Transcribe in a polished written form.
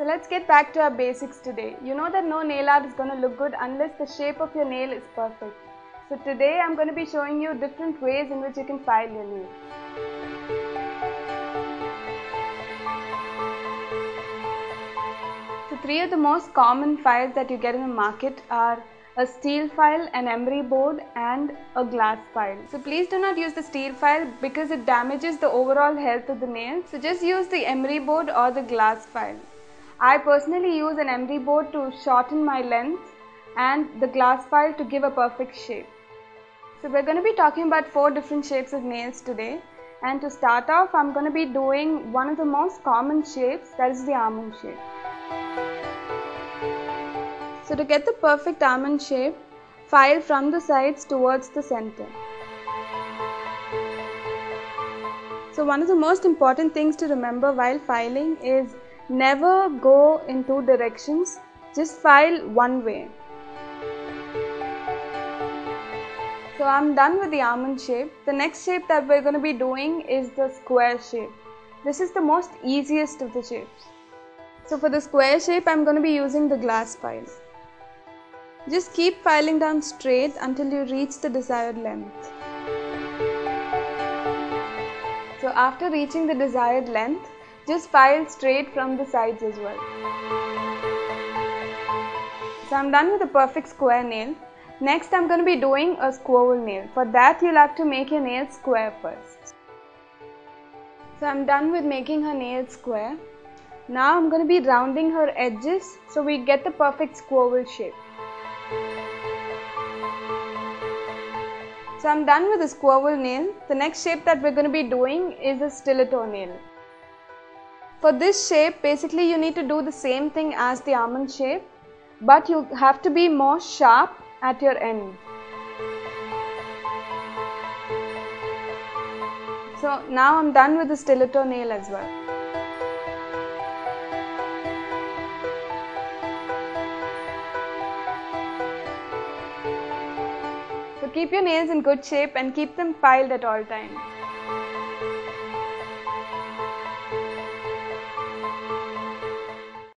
So let's get back to our basics today. You know that no nail art is going to look good unless the shape of your nail is perfect. So today I'm going to be showing you different ways in which you can file your nails. So three of the most common files that you get in the market are a steel file, an emery board and a glass file. So please do not use the steel file because it damages the overall health of the nail. So just use the emery board or the glass file. I personally use an emery board to shorten my length and the glass file to give a perfect shape. So we're going to be talking about 4 different shapes of nails today, and to start off I'm going to be doing one of the most common shapes, that is the almond shape. So to get the perfect almond shape, file from the sides towards the center. So one of the most important things to remember while filing is never go in 2 directions, just file one way. So I'm done with the almond shape. The next shape that we're going to be doing is the square shape. This is the most easiest of the shapes. So for the square shape I'm going to be using the glass file. Just keep filing down straight until you reach the desired length. So after reaching the desired length, just file straight from the sides as well. So I'm done with a perfect square nail. Next I'm going to be doing a squirrel nail. For that you'll have to make your nail square first. So I'm done with making her nail square. Now I'm going to be rounding her edges so we get the perfect squirrel shape. So I'm done with the squirrel nail. The next shape that we're going to be doing is a stiletto nail. For this shape, basically you need to do the same thing as the almond shape, but you have to be more sharp at your end. So now I'm done with the stiletto nail as well. So keep your nails in good shape and keep them filed at all times.